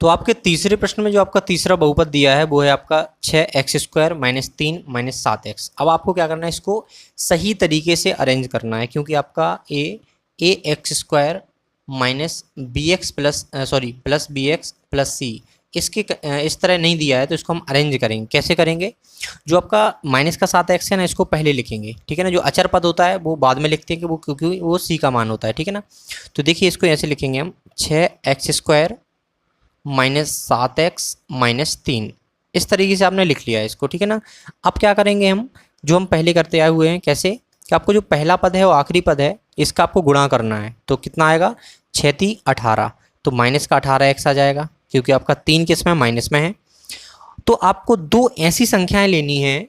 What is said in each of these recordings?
तो आपके तीसरे प्रश्न में जो आपका तीसरा बहुपद दिया है वो है आपका 6x² - 3 - 7x। अब आपको क्या करना है, इसको सही तरीके से अरेंज करना है, क्योंकि आपका ax² - bx plus bx plus c इसके इस तरह नहीं दिया है, तो इसको हम अरेंज करेंगे। कैसे करेंगे? जो आपका माइनस का 7x है ना, इसको पहले लिखेंगे, ठीक है ना। जो अचर पद होता है वो बाद में लिखते हैं कि वो क्योंकि वो c का मान होता है, ठीक है ना। तो देखिए इसको ऐसे लिखेंगे हम 6x² - 7x - 3, इस तरीके से आपने लिख लिया है इसको, ठीक है ना। अब क्या करेंगे हम, जो हम पहले करते आए हुए हैं, कैसे कि आपको जो पहला पद है वो आखिरी पद है, इसका आपको गुणा करना है। तो कितना आएगा? 6 × 18, तो माइनस का 18x आ जाएगा, क्योंकि आपका 3 किस में, माइनस में है। तो आपको दो ऐसी संख्याएं लेनी है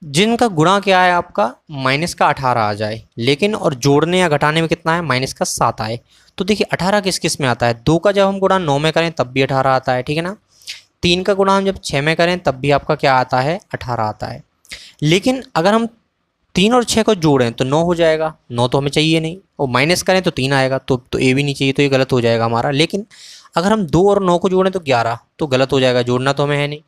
जिनका गुणा क्या है आपका माइनस का 18 आ जाए, लेकिन और जोड़ने या घटाने में कितना है, माइनस का 7 आए। तो देखिए 18 किस किस में आता है, 2 का जब हम गुणा 9 में करें तब भी 18 आता है, ठीक है ना। 3 का गुणा हम जब 6 में करें तब भी आपका क्या आता है, 18 आता है। लेकिन अगर हम 3 और 6 को जोड़ें तो 9 हो जाएगा, 9 तो हमें चाहिए नहीं, और माइनस करें तो 3 आएगा, तो ए भी नहीं चाहिए, तो ये गलत हो जाएगा हमारा। लेकिन अगर हम 2 और 9 को जोड़ें तो 11, तो गलत हो जाएगा, जोड़ना तो हमें है नहीं।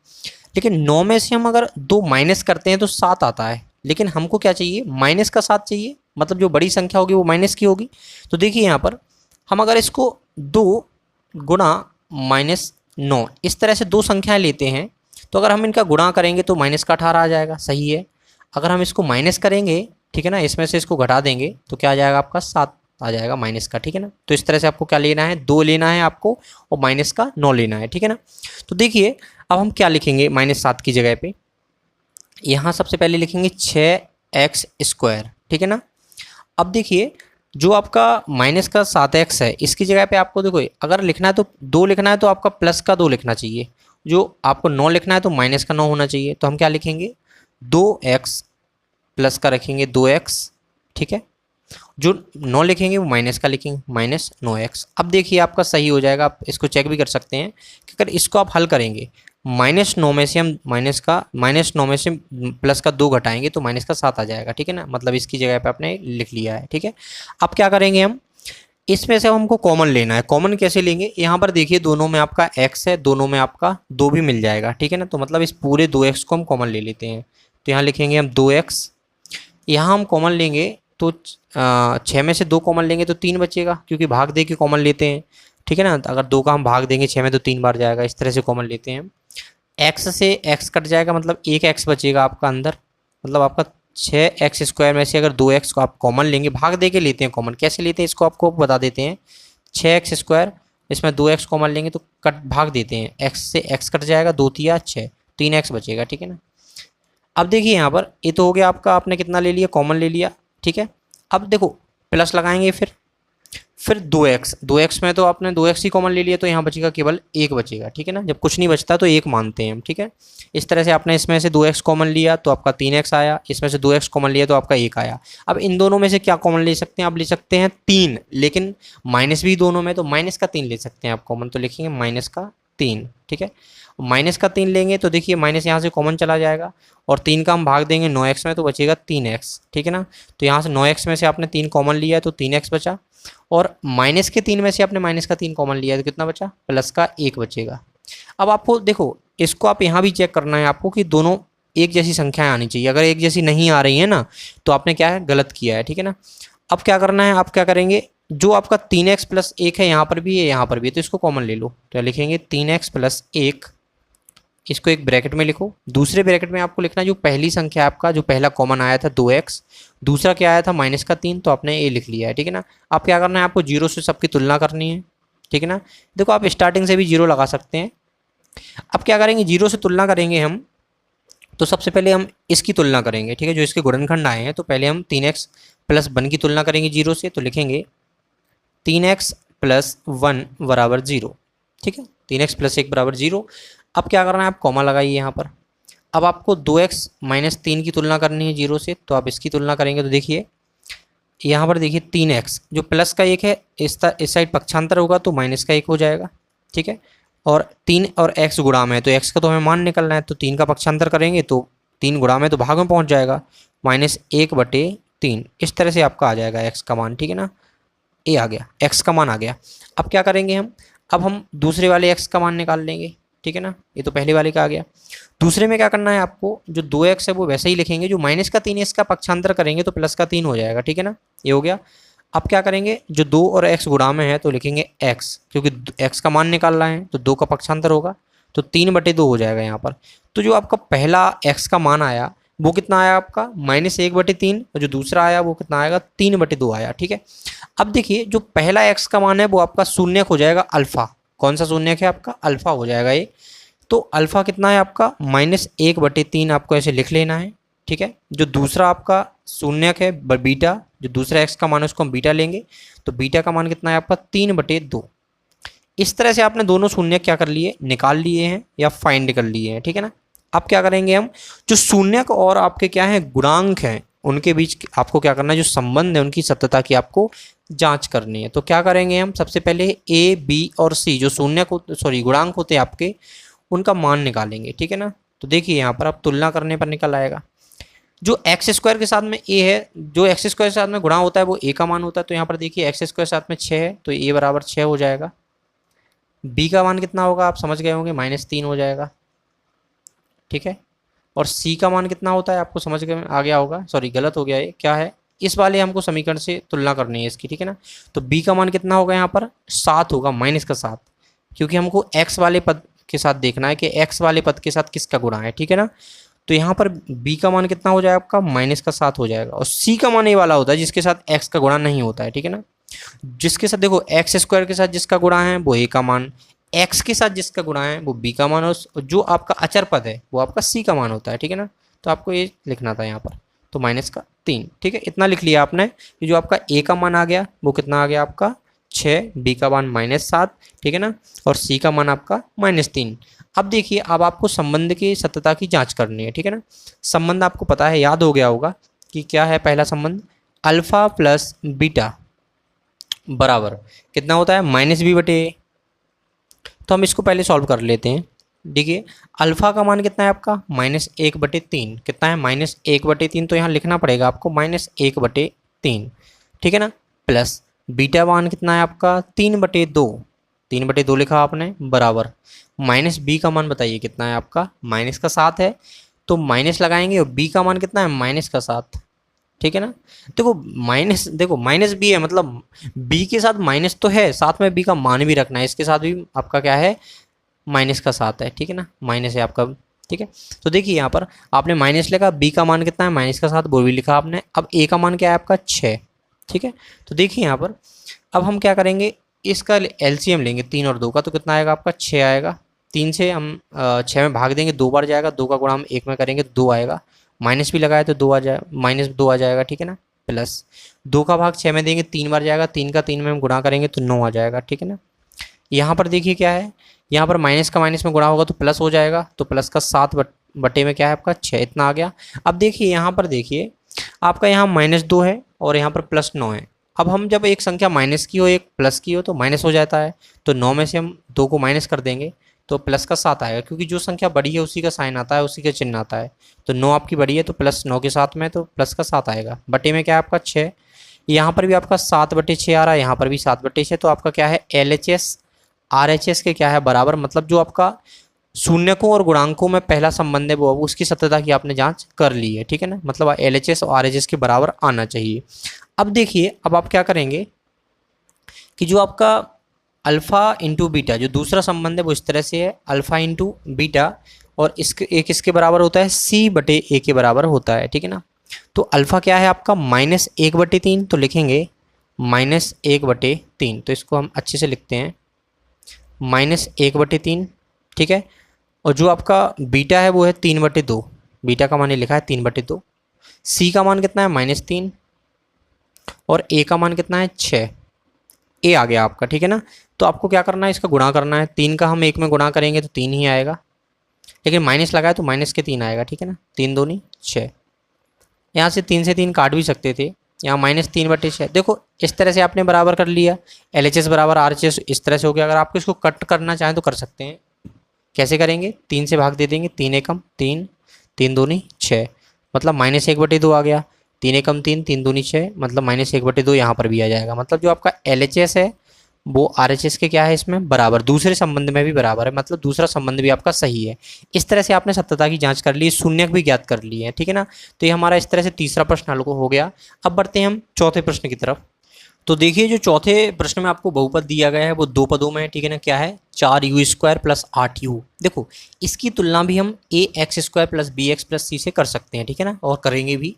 लेकिन 9 में से हम अगर 2 माइनस करते हैं तो 7 आता है, लेकिन हमको क्या चाहिए, माइनस का 7 चाहिए, मतलब जो बड़ी संख्या होगी वो माइनस की होगी। तो देखिए यहाँ पर हम अगर इसको 2 गुणा -9 इस तरह से दो संख्याएं लेते हैं, तो अगर हम इनका गुणा करेंगे तो माइनस का 18 आ जाएगा, सही है। अगर हम इसको माइनस करेंगे, ठीक है ना, इसमें से इसको घटा देंगे तो क्या आ जाएगा आपका 7 आ जाएगा माइनस का, ठीक है ना। तो इस तरह से आपको क्या लेना है, 2 लेना है आपको, और माइनस का 9 लेना है, ठीक है ना। तो देखिए अब हम क्या लिखेंगे -7 की जगह पे, यहाँ सबसे पहले लिखेंगे 6x², ठीक है ना। अब देखिए जो आपका माइनस का 7x है, इसकी जगह पे आपको देखो अगर लिखना है तो 2 लिखना है तो आपका प्लस का 2 लिखना चाहिए। जो आपको 9 लिखना है तो माइनस का 9 होना चाहिए। तो हम क्या लिखेंगे, 2x प्लस का रखेंगे 2x, ठीक है। जो 9 लिखेंगे वो माइनस का लिखेंगे, -9x। अब देखिए आपका सही हो जाएगा, आप इसको चेक भी कर सकते हैं कि अगर इसको आप हल करेंगे, -9 में से हम -9 में से प्लस का 2 घटाएंगे तो माइनस का 7 आ जाएगा, ठीक है ना। मतलब इसकी जगह पे आपने लिख लिया है, ठीक है। अब क्या करेंगे हम, इसमें से हमको कॉमन लेना है। कॉमन कैसे लेंगे, यहाँ पर देखिए दोनों में आपका x है, दोनों में आपका 2 भी मिल जाएगा, ठीक है ना। तो मतलब इस पूरे 2x को हम कॉमन ले लेते हैं। तो यहाँ लिखेंगे हम 2x, यहाँ हम कॉमन लेंगे तो 6 में से 2 कॉमन लेंगे तो 3 बचेगा, क्योंकि भाग दे के कॉमन लेते हैं, ठीक है ना। तो अगर 2 का हम भाग देंगे 6 में तो 3 बार जाएगा, इस तरह से कॉमन लेते हैं। x से x कट जाएगा, मतलब एक x बचेगा आपका अंदर, मतलब आपका 6x² में से अगर 2x को आप कॉमन लेंगे, भाग दे के लेते हैं कॉमन, कैसे लेते हैं इसको आपको बता देते हैं। 6x², इसमें 2x कॉमन लेंगे तो कट भाग देते हैं, x से x कट जाएगा, 2 तिया 6, 3x बचेगा, ठीक है ना। अब देखिए यहाँ पर ये तो हो गया आपका, आपने कितना ले लिया, कॉमन ले लिया, ठीक है। अब देखो प्लस लगाएंगे, फिर 2x में तो आपने 2x ही कॉमन ले लिया, तो यहाँ बचेगा केवल 1 बचेगा, ठीक है ना। जब कुछ नहीं बचता तो 1 मानते हैं हम, ठीक है। इस तरह से आपने इसमें से 2x कॉमन लिया तो आपका 3x आया, इसमें से 2x कॉमन लिया तो आपका 1 आया। अब इन दोनों में से क्या कॉमन ले सकते हैं, आप ले सकते हैं 3, लेकिन माइनस भी दोनों में, तो माइनस का 3 ले सकते हैं आप कॉमन, तो लिखेंगे -3, ठीक है। माइनस का 3 लेंगे तो देखिए माइनस यहाँ से कॉमन चला जाएगा, और 3 का हम भाग देंगे 9x में तो बचेगा 3x, ठीक है ना। तो यहाँ से 9x में से आपने 3 कॉमन लिया है तो 3x बचा, और माइनस के 3 में से आपने माइनस का 3 कॉमन लिया है तो कितना बचा, प्लस का 1 बचेगा। अब आपको देखो इसको आप यहाँ भी चेक करना है आपको कि दोनों एक जैसी संख्याएं आनी चाहिए। अगर एक जैसी नहीं आ रही है ना, तो आपने क्या है, गलत किया है, ठीक है ना। अब क्या करना है, आप क्या करेंगे, जो आपका 3x + 1 है, यहाँ पर भी है यहाँ पर भी है, तो इसको कॉमन ले लो। तो लिखेंगे 3x + 1, इसको एक ब्रैकेट में लिखो। दूसरे ब्रैकेट में आपको लिखना है जो पहली संख्या आपका जो पहला कॉमन आया था 2x, दूसरा क्या आया था -3, तो आपने ये लिख लिया है, ठीक है ना। अब क्या करना है, आपको 0 से सबकी तुलना करनी है, ठीक है ना। देखो आप स्टार्टिंग से भी 0 लगा सकते हैं। अब क्या करेंगे, 0 से तुलना करेंगे हम, तो सबसे पहले हम इसकी तुलना करेंगे, ठीक है। जो इसके गुणनखंड आए हैं, तो पहले हम 3x + 1 की तुलना करेंगे 0 से, तो लिखेंगे 3x + 1 = 0, ठीक है। 3x + 1 = 0। अब क्या करना है, आप कॉमा लगाइए यहाँ पर। अब आपको 2x - 3 की तुलना करनी है 0 से, तो आप इसकी तुलना करेंगे तो देखिए यहाँ पर देखिए 3x जो प्लस का 1 है, इस साइड पक्षांतर होगा तो माइनस का 1 हो जाएगा, ठीक है। और 3 और x गुणा में, तो x का तो हमें मान निकलना है, तो 3 का पक्षांतर करेंगे तो 3 गुणा में तो भाग में पहुँच जाएगा, -1/3, इस तरह से आपका आ जाएगा x का मान, ठीक है ना। ये आ गया, x का मान आ गया। अब क्या करेंगे हम, अब हम दूसरे वाले x का मान निकाल लेंगे, ठीक है ना। ये तो पहले वाले का आ गया। दूसरे में क्या करना है आपको, जो 2x है वो वैसे ही लिखेंगे, जो -3 है इसका पक्षांतर करेंगे तो +3 हो जाएगा, ठीक है ना। ये हो गया। अब क्या करेंगे, जो 2 और x गुणा में है तो लिखेंगे x, क्योंकि x का मान निकालना है तो 2 का पक्षांतर होगा तो 3/2 हो जाएगा यहाँ पर। तो जो आपका पहला x का मान आया वो कितना आया आपका -1/3, और जो दूसरा आया वो कितना आएगा 3/2 आया, ठीक है। अब देखिए जो पहला x का मान है वो आपका शून्यक हो जाएगा अल्फा। कौन सा शून्यक है आपका, अल्फा हो जाएगा ये। तो अल्फा कितना है आपका -1/3, आपको ऐसे लिख लेना है, ठीक है। जो दूसरा आपका शून्यक है बीटा, जो दूसरा x का मान है उसको हम बीटा लेंगे, तो बीटा का मान कितना है आपका 3/2। इस तरह से आपने दोनों शून्यक क्या कर लिए, निकाल लिए हैं या फाइंड कर लिए हैं, ठीक है ना। अब क्या करेंगे हम, जो शून्यक और आपके क्या है गुणांक हैं उनके बीच आपको क्या करना है, जो संबंध है उनकी सत्यता की आपको जांच करनी है। तो क्या करेंगे हम, सबसे पहले a b और c जो शून्यक गुणांक होते हैं आपके, उनका मान निकालेंगे, ठीक है ना। तो देखिए यहाँ पर आप तुलना करने पर निकल आएगा, जो x² के साथ में a है, जो x² के साथ में गुणा होता है वो a का मान होता है। तो यहाँ पर देखिए x² साथ में 6 है तो a बराबर 6 हो जाएगा। b का मान कितना होगा आप समझ गए होंगे, -3 हो जाएगा, ठीक है। और c का मान कितना होता है आपको समझ गए आ गया होगा, सॉरी गलत हो गया, ये क्या है, इस वाले हमको समीकरण से तुलना करनी है इसकी, ठीक है ना। तो b का मान कितना होगा यहाँ पर 7 होगा, -7, क्योंकि हमको x वाले पद के साथ देखना है कि x वाले पद के साथ किसका गुणा है, ठीक है ना। तो यहाँ पर b का मान कितना हो जाएगा आपका -7 हो जाएगा। और c का मान ये वाला होता है जिसके साथ x का गुणा नहीं होता है, ठीक है ना। जिसके साथ देखो x² के साथ जिसका गुणा है वो a का मान, x के साथ जिसका गुणा है वो b का मान, और जो आपका अचर पद है वो आपका c का मान होता है, ठीक है ना। तो आपको ये लिखना था यहाँ पर, तो -3, ठीक है। इतना लिख लिया आपने कि जो आपका a का मान आ गया वो कितना आ गया आपका 6, b का मान -7, ठीक है ना, और c का मान आपका -3। अब देखिए अब आपको संबंध की सत्यता की जांच करनी है, ठीक है ना। संबंध आपको पता है, याद हो गया होगा कि क्या है पहला संबंध, अल्फा प्लस बीटा बराबर कितना होता है -b/a। तो हम इसको पहले सॉल्व कर लेते हैं। देखिए अल्फा का मान कितना है आपका -1/3, कितना है -1/3, तो यहाँ लिखना पड़ेगा आपको -1/3, ठीक है ना। प्लस बीटा मान कितना है आपका 3/2, 3/2 लिखा आपने, बराबर -b का मान बताइए कितना है आपका, -7 है, तो माइनस लगाएंगे और b का मान कितना है -7, ठीक है ना। देखो -b है, मतलब b के साथ माइनस तो है, साथ में b का मान भी रखना है, इसके साथ भी आपका क्या है -7 है, ठीक है ना, माइनस है आपका, ठीक है। तो देखिए यहाँ पर आपने माइनस लिखा, b का मान कितना है -7, वो भी लिखा आपने। अब a का मान क्या है आपका 6, ठीक है। तो देखिए यहाँ पर अब हम क्या करेंगे, इसका LCM लेंगे 3 और 2 का, तो कितना आएगा आपका 6 आएगा। 3 से हम 6 में भाग देंगे, 2 बार जाएगा, 2 का गुणा हम 1 में करेंगे तो 2 आएगा, माइनस भी लगाए तो 2 आ जाए, -2 आ जाएगा, ठीक है ना। प्लस 2 का भाग 6 में देंगे 3 बार जाएगा, 3 का 3 में हम गुणा करेंगे तो 9 आ जाएगा, ठीक है ना। यहाँ पर देखिए क्या है, यहाँ पर माइनस का माइनस में गुणा होगा तो प्लस हो जाएगा, तो प्लस का 7/बटे में क्या है आपका 6, इतना आ गया। अब देखिए यहाँ पर देखिए आपका यहाँ -2 है और यहाँ पर +9 है। अब हम जब एक संख्या माइनस की हो एक प्लस की हो तो माइनस हो जाता है, तो 9 में से हम 2 को माइनस कर देंगे तो प्लस का 7 आएगा, क्योंकि जो संख्या बड़ी है उसी का साइन आता है, उसी का चिन्ह आता है। तो 9 आपकी बड़ी है तो +9 के साथ में तो प्लस का 7 आएगा, बटे में क्या है आपका 6। यहाँ पर भी आपका 7/6 आ रहा है, यहाँ पर भी 7/6, तो आपका क्या है LHS RHS के क्या है बराबर, मतलब जो आपका शून्यकों और गुणांकों में पहला संबंध है वो उसकी सत्यता की आपने जांच कर ली है, ठीक है ना, मतलब LHS और RHS के बराबर आना चाहिए। अब देखिए अब आप क्या करेंगे कि जो आपका अल्फ़ा इंटू बीटा जो दूसरा संबंध है वो इस तरह से है, अल्फ़ा इंटू बीटा, और इसके बराबर होता है C/A के बराबर होता है, ठीक है ना। तो अल्फ़ा क्या है आपका -1/3, तो लिखेंगे -1/3, तो इसको हम अच्छे से लिखते हैं -1/3, ठीक है। और जो आपका बीटा है वो है 3/2, बीटा का मान लिखा है 3/2। C का मान कितना है -3 और A का मान कितना है 6, A आ गया आपका, ठीक है ना। तो आपको क्या करना है, इसका गुणा करना है, 3 का हम 1 में गुणा करेंगे तो 3 ही आएगा, लेकिन माइनस लगाए तो माइनस के 3 आएगा, ठीक है ना। 3 दूनी 6, यहाँ से 3 से 3 काट भी सकते थे, यहाँ -3/6। देखो इस तरह से आपने बराबर कर लिया, LHS बराबर RHS इस तरह से हो गया। अगर आपको इसको कट करना चाहें तो कर सकते हैं, कैसे करेंगे, 3 से भाग दे देंगे, 3 एकम 3, 3 दूनी 6, मतलब -1/2 आ गया, 3 एकम 3, 3 दूनी 6, मतलब -1/2 यहाँ पर भी आ जाएगा। मतलब जो आपका LHS है वो RHS के क्या है इसमें बराबर, दूसरे संबंध में भी बराबर है, मतलब दूसरा संबंध भी आपका सही है। इस तरह से आपने सत्यता की जांच कर ली, शून्यक भी ज्ञात कर ली है, ठीक है ना। तो ये हमारा इस तरह से तीसरा प्रश्न हल हो गया। अब बढ़ते हैं हम चौथे प्रश्न की तरफ। तो देखिए जो चौथे प्रश्न में आपको बहुपद दिया गया है वो दो पदों में है, ठीक है ना। क्या है, 4u² प्लस 8u। देखो इसकी तुलना भी हम ax² plus bx plus c से कर सकते हैं, ठीक है ना, और करेंगे भी।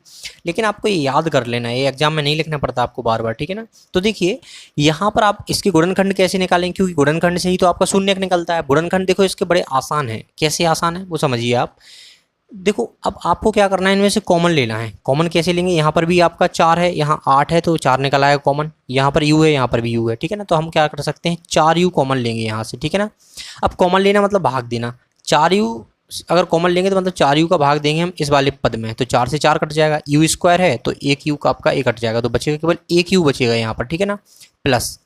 लेकिन आपको ये याद कर लेना है, ये एग्जाम में नहीं लिखना पड़ता आपको बार बार, ठीक है ना। तो देखिए यहाँ पर आप इसके गुणनखंड कैसे निकालेंगे, क्योंकि गुणनखंड से ही तो आपका शून्यक निकलता है। गुणनखंड देखो इसके बड़े आसान है, कैसे आसान है वो समझिए आप। देखो अब आपको क्या करना है, इनमें से कॉमन लेना है। कॉमन कैसे लेंगे, यहाँ पर भी आपका 4 है, यहाँ 8 है, तो 4 निकल आएगा कॉमन। यहाँ पर u है, यहाँ पर भी u है, ठीक है ना। तो हम क्या कर सकते हैं, 4u कॉमन लेंगे यहाँ से, ठीक है ना। अब कॉमन लेना मतलब भाग देना। 4u अगर कॉमन लेंगे तो मतलब 4u का भाग देंगे हम इस वाले पद में, तो 4 से 4 कट जाएगा। u² है तो एक u का आपका एक कट जाएगा, तो बचेगा केवल एक u बचेगा यहाँ पर, ठीक है ना। प्लस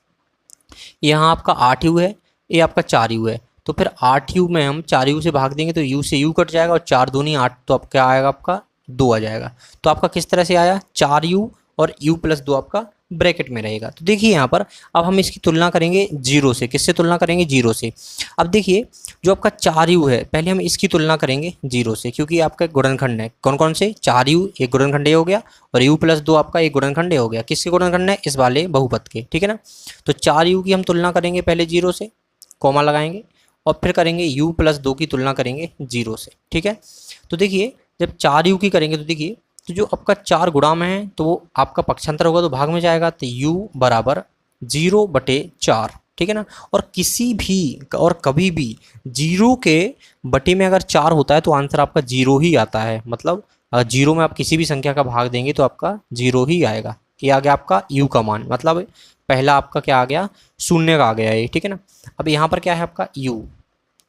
यहाँ आपका 8u है, ये आपका 4u है, तो फिर 8u में हम 4u से भाग देंगे तो u से u कट जाएगा, और 4 दूनी 8, तो अब क्या आएगा आपका 2 आ जाएगा। तो आपका किस तरह से आया, 4u और u प्लस 2 आपका ब्रैकेट में रहेगा। तो देखिए यहाँ पर अब हम इसकी तुलना करेंगे 0 से। किससे तुलना करेंगे, 0 से। अब देखिए जो आपका 4u है, पहले हम इसकी तुलना करेंगे 0 से, क्योंकि आपका गुणनखंड है। कौन कौन से, 4u एक गुणनखंड हो गया, और u प्लस 2 आपका एक गुणनखंड हो गया। किसके गुणनखंड है, इस वाले बहुपद के, ठीक है ना। तो 4u की हम तुलना करेंगे पहले 0 से, कॉमा लगाएंगे, और फिर करेंगे u प्लस 2 की तुलना करेंगे 0 से, ठीक है। तो देखिए जब 4u की करेंगे तो देखिए तो जो आपका 4 गुणा में है तो वो आपका पक्षांतर होगा तो भाग में जाएगा, तो u बराबर 0/4, ठीक है ना। और किसी भी और कभी भी 0 के बटे में अगर 4 होता है तो आंसर आपका 0 ही आता है। मतलब अगर 0 में आप किसी भी संख्या का भाग देंगे तो आपका 0 ही आएगा। ये आ गया आपका u का मान, मतलब पहला आपका क्या आ गया, शून्य का आ गया ये, ठीक है ना। अब यहाँ पर क्या है आपका u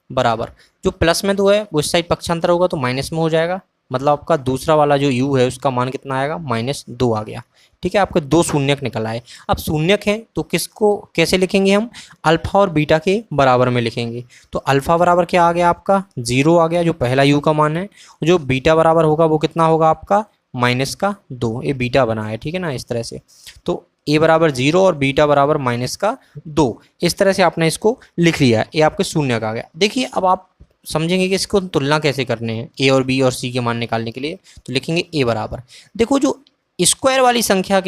बराबर, जो प्लस में 2 है वो इस साइड पक्षांतर होगा तो माइनस में हो जाएगा, मतलब आपका दूसरा वाला जो u है उसका मान कितना आएगा, -2 आ गया, ठीक है। आपके 2 शून्यक निकल आए। अब शून्यक हैं तो किसको कैसे लिखेंगे हम, अल्फा और बीटा के बराबर में लिखेंगे। तो अल्फा बराबर क्या आ गया आपका 0 आ गया, जो पहला u का मान है। जो बीटा बराबर होगा वो कितना होगा आपका -2, ये बीटा बना है, ठीक है ना, इस तरह से। तो a बराबर 0 और बीटा बराबर -2, इस तरह से आपने इसको लिख लिया, ये आपके शून्य का आ गया। देखिए अब आप समझेंगे कि इसको तुलना कैसे करने हैं a और b और c के मान निकालने के लिए। तो लिखेंगे a बराबर, देखो जो स्क्वायर वाली संख्या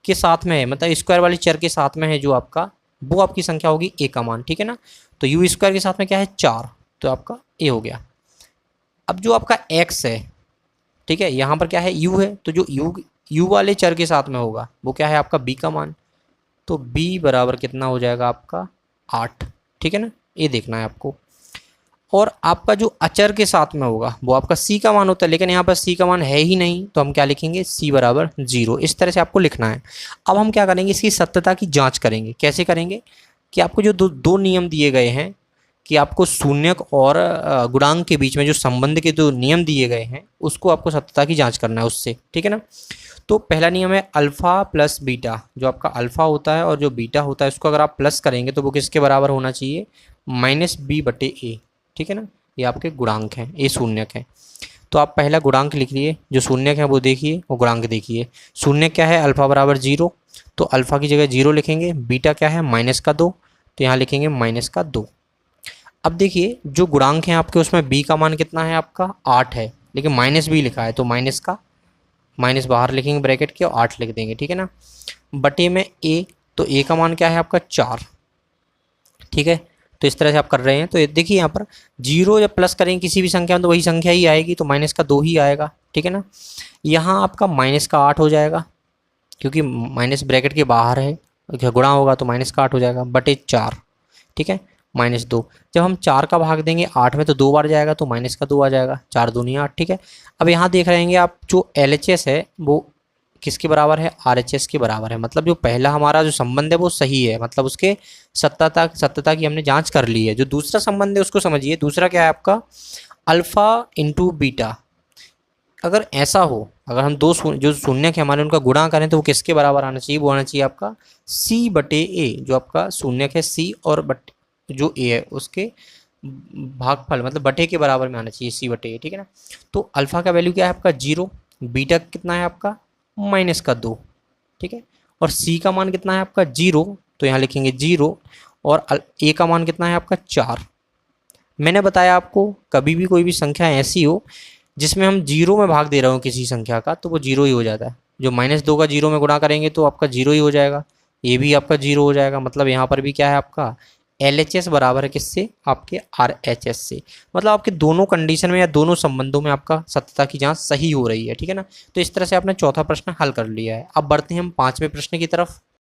के साथ में है, मतलब स्क्वायर वाली चर के साथ में है जो आपका, वो आपकी संख्या होगी a का मान, ठीक है ना। तो u² के साथ में क्या है 4, तो आपका a हो गया। अब जो आपका x है, ठीक है, यहाँ पर क्या है u है, तो जो u वाले चर के साथ में होगा वो क्या है आपका b का मान। तो b बराबर कितना हो जाएगा आपका 8, ठीक है ना, ये देखना है आपको। और आपका जो अचर के साथ में होगा वो आपका c का मान होता है, लेकिन यहाँ पर c का मान है ही नहीं, तो हम क्या लिखेंगे c बराबर 0, इस तरह से आपको लिखना है। अब हम क्या करेंगे, इसकी सत्यता की जांच करेंगे। कैसे करेंगे कि आपको जो दो नियम दिए गए हैं कि आपको शून्यक और गुणांक के बीच में जो संबंध के जो नियम दिए गए हैं उसको आपको सत्यता की जांच करना है उससे, ठीक है ना। तो पहला नियम है अल्फ़ा प्लस बीटा, जो आपका अल्फ़ा होता है और जो बीटा होता है उसको अगर आप प्लस करेंगे तो वो किसके बराबर होना चाहिए, -b/a, ठीक है ना। ये आपके गुणांक हैं, ये शून्यक है। तो आप पहला गुणांक लिख लिए, जो शून्यक है वो देखिए, वो गुणांक देखिए। शून्य क्या है, अल्फ़ा बराबर 0, तो अल्फ़ा की जगह 0 लिखेंगे। बीटा क्या है, -2, तो यहाँ लिखेंगे -2। अब देखिए जो गुणांक हैं आपके उसमें b का मान कितना है आपका 8 है, लेकिन -b लिखा है, तो माइनस बाहर लिखेंगे ब्रैकेट के और 8 लिख देंगे, ठीक है ना। बटे में a, तो a का मान क्या है आपका 4, ठीक है। तो इस तरह से आप कर रहे हैं। तो देखिए यहाँ पर 0 जब प्लस करेंगे किसी भी संख्या में तो वही संख्या ही आएगी, तो -2 ही आएगा, ठीक है ना। यहाँ आपका -8 हो जाएगा, क्योंकि माइनस ब्रैकेट के बाहर है, गुणा होगा तो -8 हो जाएगा, बटे 4, ठीक है, -2। जब हम 4 का भाग देंगे 8 में तो 2 बार जाएगा, तो -2 आ जाएगा, 4 दूनी 8, ठीक है। अब यहाँ देख रहे हैं आप जो LHS है वो किसके बराबर है, RHS के बराबर है। मतलब जो पहला हमारा जो संबंध है वो सही है, मतलब उसके सत्यता की हमने जांच कर ली है। जो दूसरा संबंध है उसको समझिए। दूसरा क्या है आपका, अल्फ़ा इंटू बीटा। अगर ऐसा हो, अगर हम जो शून्यक है हमारे उनका गुणा करें तो वो किसके बराबर आना चाहिए, वो आना चाहिए आपका c/a। जो आपका शून्यक है c और जो a है उसके भागफल मतलब बटे के बराबर में आना चाहिए c/a, ठीक है ना। तो अल्फ़ा का वैल्यू क्या है आपका 0, बीटा कितना है आपका -2, ठीक है। और सी का मान कितना है आपका 0, तो यहाँ लिखेंगे 0, और ए का मान कितना है आपका 4। मैंने बताया आपको कभी भी कोई भी संख्या ऐसी हो जिसमें हम 0 में भाग दे रहे हो किसी संख्या का, तो वो 0 ही हो जाता है। जो -2 का 0 में गुणा करेंगे तो आपका 0 ही हो जाएगा, ये भी आपका 0 हो जाएगा। मतलब यहाँ पर भी क्या है आपका LHS बराबर है किससे, आपके RHS से। मतलब आपके दोनों कंडीशन में या दोनों संबंधों में आपका सत्यता की जांच सही हो रही है, ठीक है ना। तो इस तरह से आपने चौथा प्रश्न हल कर लिया है। अब बढ़ते हैं हम 5वें प्रश्न की तरफ।